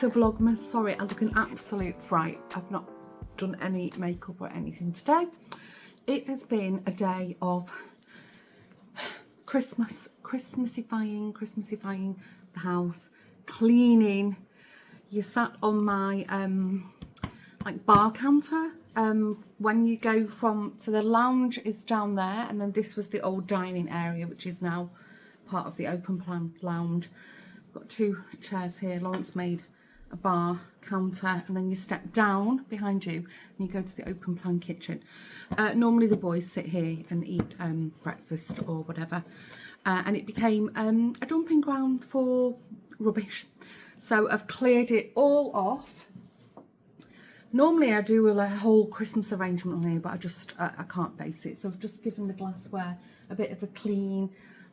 to Vlogmas. Sorry, I look an absolute fright. I've not done any makeup or anything today. It has been a day of Christmassifying the house, cleaning. You sat on my like bar counter. When you go to the lounge is down there, and then this was the old dining area, which is now part of the open plan lounge. Got two chairs here. Lawrence made a bar counter, and then you step down behind you and you go to the open plan kitchen. Normally the boys sit here and eat breakfast or whatever, and it became a dumping ground for rubbish. So I've cleared it all off. Normally I do a whole Christmas arrangement on here, but I can't face it. So I've just given the glassware a bit of a clean.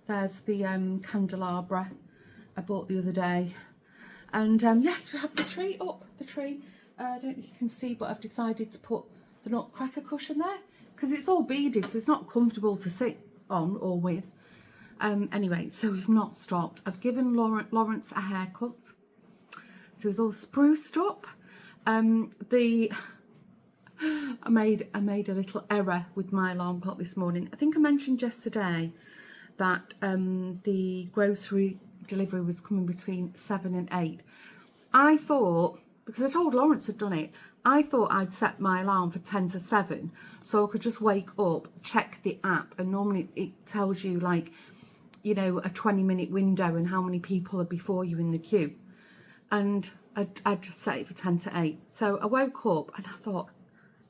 There's the candelabra I bought the other day. And yes, we have the tree up. The tree, I don't know if you can see, but I've decided to put the nutcracker cushion there because it's all beaded, so it's not comfortable to sit on or with. Anyway, so we've not stopped. I've given Lawrence a haircut, so he's all spruced up. I made a little error with my alarm clock this morning. I think I mentioned yesterday that the grocery delivery was coming between 7 and 8. I thought, because I told Lawrence I'd done it, I thought I'd set my alarm for 10 to 7 so I could just wake up, check the app, and normally it tells you, like, you know, a 20-minute window and how many people are before you in the queue. And I'd just set it for 10 to 8. So I woke up and I thought,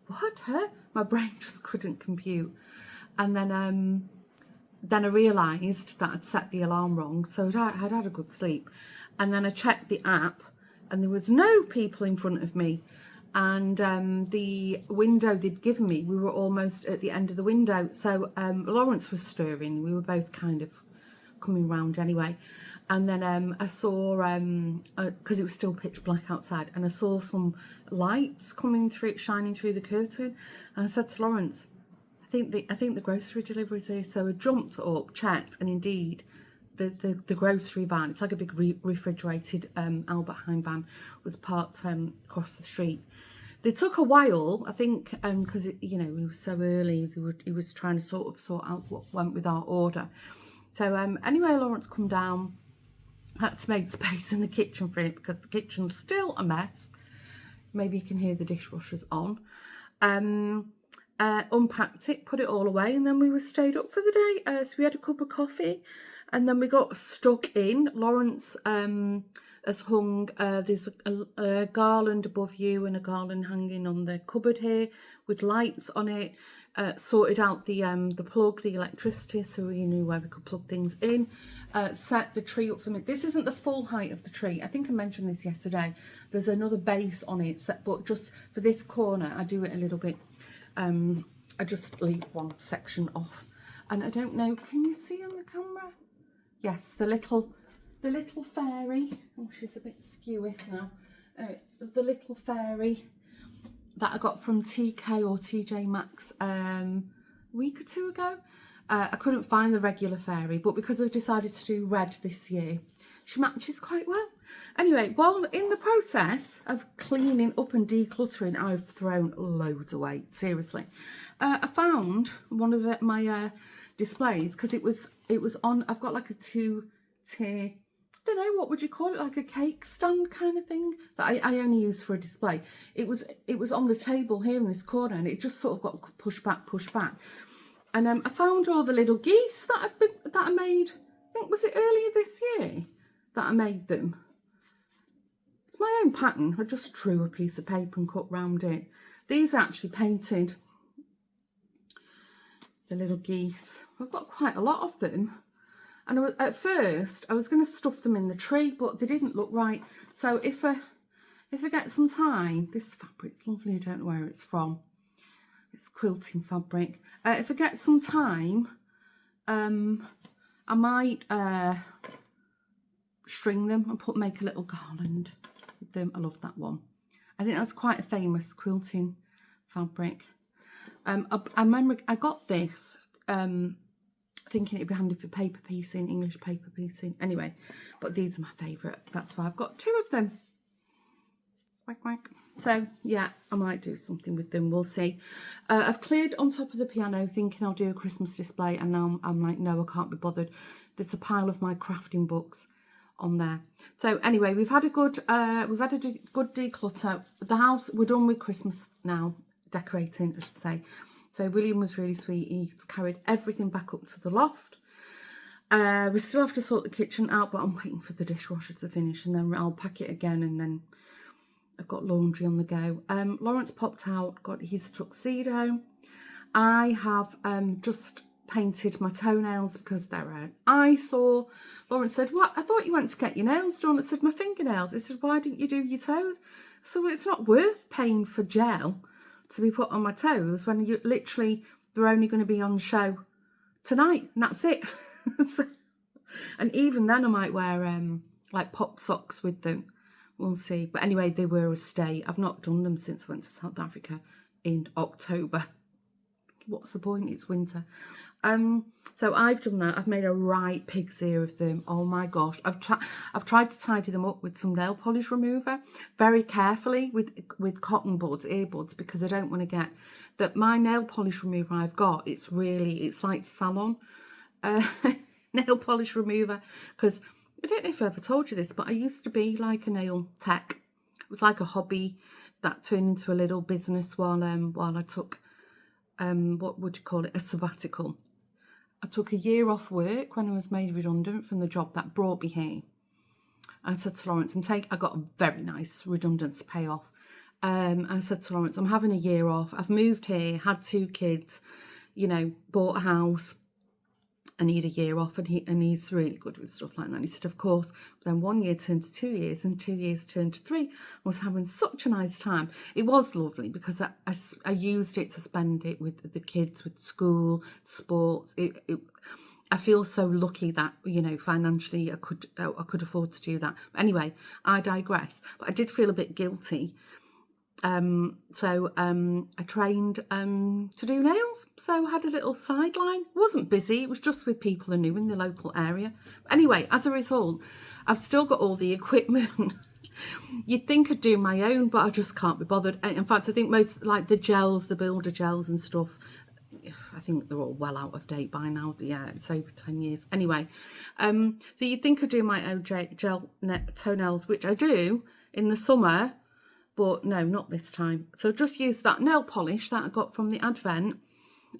what? Huh? My brain just couldn't compute. And then I realised that I'd set the alarm wrong, so I'd had a good sleep. And then I checked the app, and there was no people in front of me. And the window they'd given me, we were almost at the end of the window. So Lawrence was stirring. We were both kind of coming round anyway. And then I saw, because it was still pitch black outside, and I saw some lights coming through, shining through the curtain. And I said to Lawrence, I think the grocery delivery is here. So I jumped up, checked, and indeed the grocery van, it's like a big refrigerated Albert Heijn van, was parked across the street. They took a while, I think, because you know, we were so early. He was trying to sort out what went with our order. So anyway, Lawrence come down. Had to make space in the kitchen for it because the kitchen's still a mess. Maybe you can hear the dishwashers on. Unpacked it, put it all away, and then we were stayed up for the day. So we had a cup of coffee, and then we got stuck in. Lawrence has hung, there's a garland above you and a garland hanging on the cupboard here with lights on it. Sorted out the plug, the electricity, so we knew where we could plug things in. Set the tree up for me. This isn't the full height of the tree. I think I mentioned this yesterday. There's another base on it, but just for this corner, I do it a little bit. I just leave one section off, and I don't know. Can you see on the camera? Yes, the little fairy. Oh, she's a bit skewy now. The little fairy that I got from TK or TJ Maxx a week or two ago. I couldn't find the regular fairy, but because I've decided to do red this year, she matches quite well. Anyway, while in the process of cleaning up and decluttering, I've thrown loads away, seriously. I found one of my displays, because it was on, I've got like a 2-tier, I don't know, what would you call it, like a cake stand kind of thing that I only use for a display. It was on the table here in this corner, and it just sort of got pushed back. And I found all the little geese that I made. I think, was it earlier this year that I made them? It's my own pattern. I just drew a piece of paper and cut round it. These are actually painted. The little geese. I've got quite a lot of them. And at first, I was going to stuff them in the tree, but they didn't look right. So if I get some time, this fabric's lovely. I don't know where it's from. It's quilting fabric. If I get some time, I might string them and make a little garland with them. I love that one. I think that's quite a famous quilting fabric. I remember I got this thinking it'd be handy for paper piecing, English paper piecing. Anyway, but these are my favourite. That's why I've got 2 of them. Quack, quack. So, yeah, I might do something with them. We'll see. I've cleared on top of the piano thinking I'll do a Christmas display. And now I'm like, no, I can't be bothered. There's a pile of my crafting books on there. So anyway, we've had a good declutter. The house, we're done with Christmas now. Decorating, I should say. So William was really sweet. He's carried everything back up to the loft. We still have to sort the kitchen out, but I'm waiting for the dishwasher to finish and then I'll pack it again, and then I've got laundry on the go. Lawrence popped out, got his tuxedo. I have just painted my toenails because they're an eyesore. Lawrence said, what? I thought you went to get your nails done. I said, my fingernails. He said, why didn't you do your toes? So it's not worth paying for gel to be put on my toes when you literally, they're only going to be on show tonight and that's it. So, and even then I might wear like pop socks with them. We'll see. But anyway, they were a stay. I've not done them since I went to South Africa in October. What's the point? It's winter. So I've done that. I've made a right pig's ear of them. Oh my gosh. I've tried to tidy them up with some nail polish remover very carefully with cotton buds, earbuds, because I don't want to get that. My nail polish remover I've got, it's like salon nail polish remover, because I don't know if I ever told you this, but I used to be like a nail tech. It was like a hobby that turned into a little business while I took what would you call it, a sabbatical. I took a year off work when I was made redundant from the job that brought me here. I said to Lawrence, I got a very nice redundancy payoff. I said to Lawrence, I'm having a year off. I've moved here, had 2 kids, you know, bought a house. I need a year off, and he's really good with stuff like that. And he said, of course. But then 1 year turned to 2 years, and 2 years turned to 3. I was having such a nice time. It was lovely because I used it to spend it with the kids, with school, sports. I feel so lucky that, you know, financially I could afford to do that. But anyway, I digress. But I did feel a bit guilty. So I trained to do nails, so I had a little sideline. It wasn't busy, it was just with people I knew in the local area. But anyway, as a result, I've still got all the equipment. You'd think I'd do my own, but I just can't be bothered. In fact, I think most, like the gels, the builder gels and stuff, I think they're all well out of date by now. Yeah, it's over 10 years. Anyway, so you'd think I'd do my own gel toenails, which I do in the summer. But no, not this time. So just use that nail polish that I got from the Advent.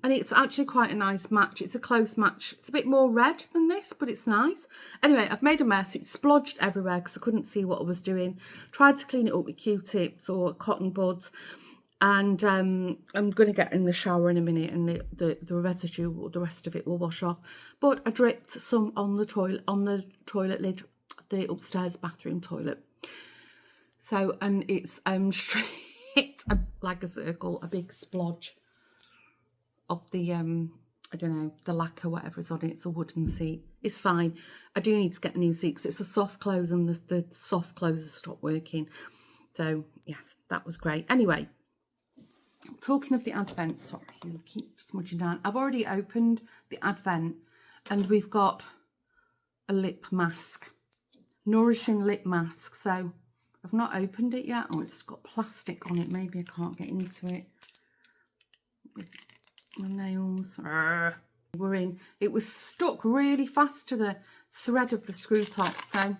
And it's actually quite a nice match. It's a close match. It's a bit more red than this, but it's nice. Anyway, I've made a mess. It's splodged everywhere because I couldn't see what I was doing. Tried to clean it up with Q-tips or cotton buds. And I'm going to get in the shower in a minute, and the residue, or the rest of it, will wash off. But I dripped some on the toilet lid, the upstairs bathroom toilet. So, and it's straight like a circle, a big splodge of the, I don't know, the lacquer, whatever's on it. It's a wooden seat. It's fine. I do need to get a new seat because it's a soft close, and the soft close has stopped working. So, yes, that was great. Anyway, talking of the Advent, sorry, you keep smudging down. I've already opened the Advent, and we've got a lip mask, nourishing lip mask. So I've not opened it yet. Oh, it's got plastic on it. Maybe I can't get into it with my nails. We're in. It was stuck really fast to the thread of the screw top, so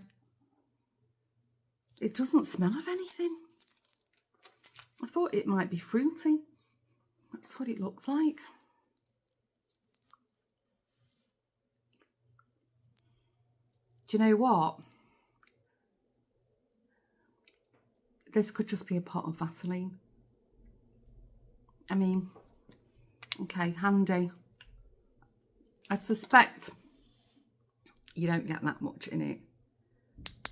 it doesn't smell of anything. I thought it might be fruity. That's what it looks like. Do you know what? This could just be a pot of Vaseline. I mean, okay, handy. I suspect you don't get that much in it.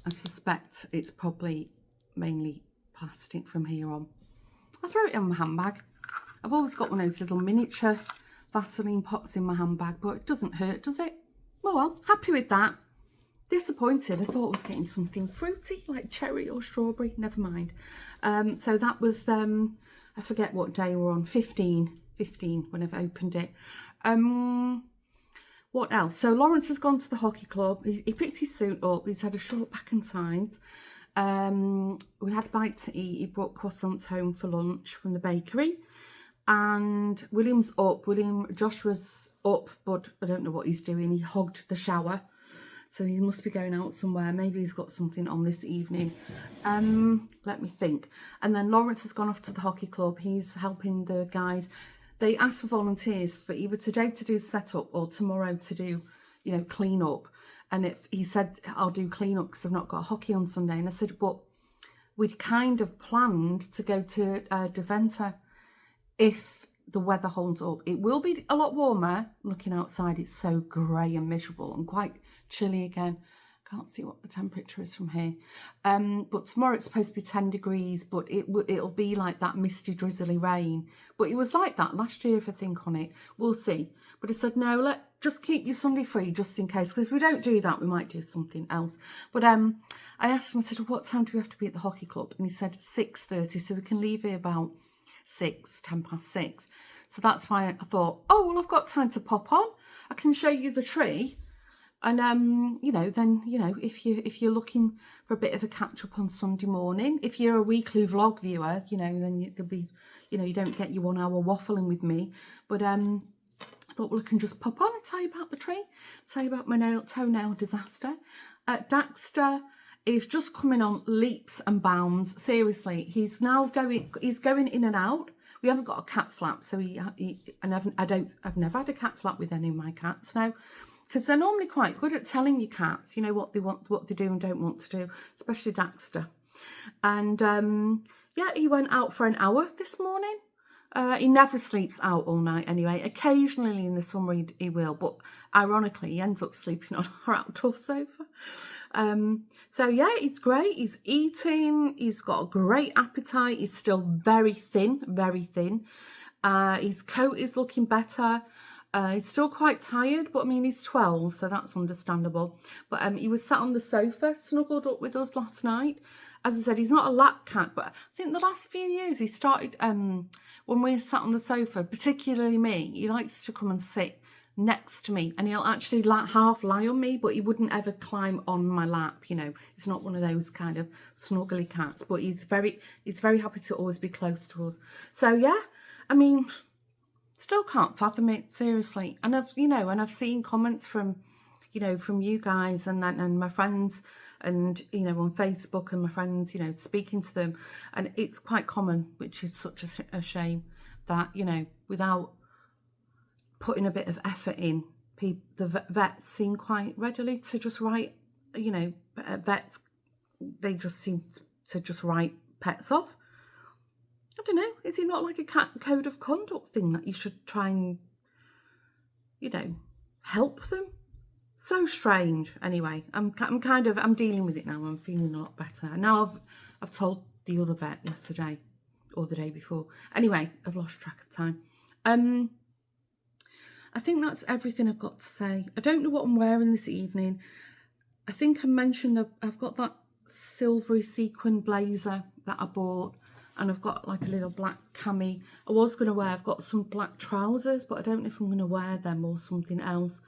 I suspect it's probably mainly plastic from here on. I throw it in my handbag. I've always got one of those little miniature Vaseline pots in my handbag, but it doesn't hurt, does it? Oh well, happy with that. Disappointed. I thought I was getting something fruity like cherry or strawberry. Never mind. So that was I forget what day we're on. 15 when I've opened it. What else? So Lawrence has gone to the hockey club. He picked his suit up. He's had a short back and sides. We had a bite to eat. He brought croissants home for lunch from the bakery. And William's up. Joshua's up, but I don't know what he's doing. He hogged the shower. So he must be going out somewhere. Maybe he's got something on this evening. Let me think. And then Lawrence has gone off to the hockey club. He's helping the guys. They asked for volunteers for either today to do setup or tomorrow to do, clean up. And if he said, I'll do clean up because I've not got hockey on Sunday. And I said, but we'd kind of planned to go to Deventer if the weather holds up. It will be a lot warmer. Looking outside, it's so grey and miserable and quite chilly again. Can't see what the temperature is from here. But tomorrow it's supposed to be 10 degrees, but it'll be like that misty, drizzly rain. But it was like that last year, if I think on it. We'll see. But I said, no, just keep your Sunday free just in case. Because if we don't do that, we might do something else. But I asked him, I said, what time do we have to be at the hockey club? And he said 6:30, so we can leave here about 10 past 6. So that's why I thought, oh, well, I've got time to pop on. I can show you the tree. And, if you're looking for a bit of a catch up on Sunday morning, if you're a weekly vlog viewer, then there'll be, you don't get your 1 hour waffling with me. But I thought, well, I can just pop on and tell you about the tree, tell you about my toenail disaster. Daxter is just coming on leaps and bounds. Seriously, he's going in and out. We haven't got a cat flap, so I've never had a cat flap with any of my cats now. Because they're normally quite good at telling your cats, what they want, what they do and don't want to do, especially Daxter. And he went out for an hour this morning. He never sleeps out all night anyway. Occasionally in the summer he will, but ironically he ends up sleeping on our outdoor sofa. It's great. He's eating. He's got a great appetite. He's still very thin, very thin. His coat is looking better. He's still quite tired, but I mean, he's 12, so that's understandable. But he was sat on the sofa, snuggled up with us last night. As I said, he's not a lap cat, but I think the last few years he started, when we're sat on the sofa, particularly me, he likes to come and sit next to me, and he'll actually half lie on me, but he wouldn't ever climb on my lap. He's not one of those kind of snuggly cats, but he's very happy to always be close to us. So yeah, I mean, still can't fathom it, seriously. And I've seen comments from you guys and my friends, and on Facebook, and my friends, speaking to them, and it's quite common, which is such a shame that without putting a bit of effort in, the vets seem quite readily to just write, vets, they just seem to just write pets off. I don't know, is it not like a cat code of conduct thing that you should try and, help them? So strange. Anyway, I'm dealing with it now. I'm feeling a lot better. And now I've told the other vet yesterday or the day before. Anyway, I've lost track of time. I think that's everything I've got to say. I don't know what I'm wearing this evening. I think I mentioned I've got that silvery sequin blazer that I bought, and I've got like a little black cami. I've got some black trousers, but I don't know if I'm going to wear them or something else.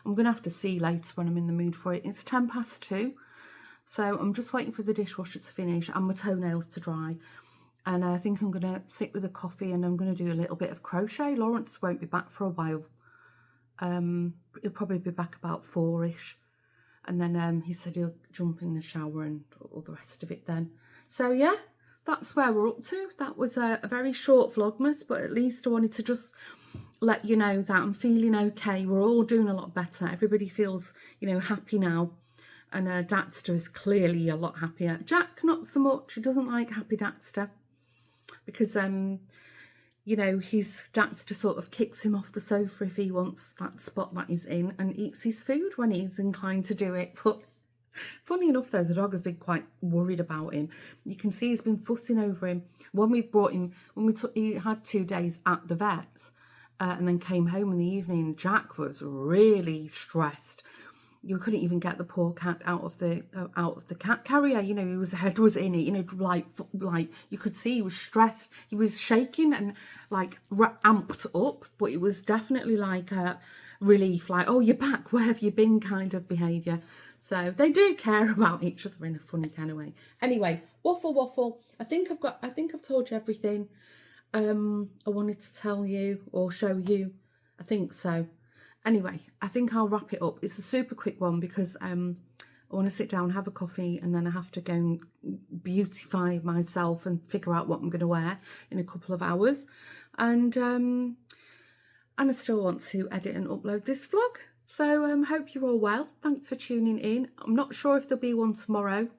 I'm going to have to see later when I'm in the mood for it. It's 10 past 2, so I'm just waiting for the dishwasher to finish and my toenails to dry. And I think I'm going to sit with a coffee, and I'm going to do a little bit of crochet. Lawrence won't be back for a while. He'll probably be back about 4ish. And then he said he'll jump in the shower and all the rest of it then. So yeah, that's where we're up to. That was a very short Vlogmas, but at least I wanted to just let you know that I'm feeling okay. We're all doing a lot better. Everybody feels, happy now. And Daxter is clearly a lot happier. Jack, not so much. He doesn't like happy Daxter because, his Daxter sort of kicks him off the sofa if he wants that spot that he's in, and eats his food when he's inclined to do it. But funny enough, though, the dog has been quite worried about him. You can see he's been fussing over him. He had 2 days at the vet, and then came home in the evening. Jack was really stressed. You couldn't even get the poor cat out of the cat carrier. His head was in it. Like you could see he was stressed. He was shaking and like amped up, but it was definitely like a relief, like, oh, you're back. Where have you been? Kind of behaviour. So they do care about each other in a funny kind of way. Anyway, waffle. I think I've told you everything I wanted to tell you or show you. I think so. Anyway, I think I'll wrap it up. It's a super quick one because I want to sit down, have a coffee, and then I have to go and beautify myself and figure out what I'm going to wear in a couple of hours. And I still want to edit and upload this vlog. So hope you're all well. Thanks for tuning in. I'm not sure if there'll be one tomorrow.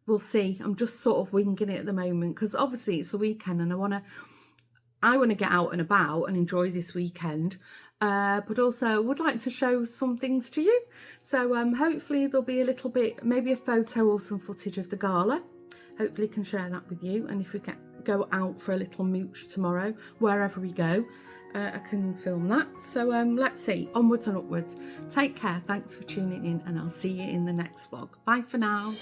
We'll see. I'm just sort of winging it at the moment because obviously it's the weekend and I want to get out and about and enjoy this weekend. But also would like to show some things to you. So hopefully there'll be a little bit, maybe a photo or some footage of the gala. Hopefully can share that with you. And if we go out for a little mooch tomorrow, wherever we go, I can film that. So let's see, onwards and upwards. Take care. Thanks for tuning in and I'll see you in the next vlog. Bye for now.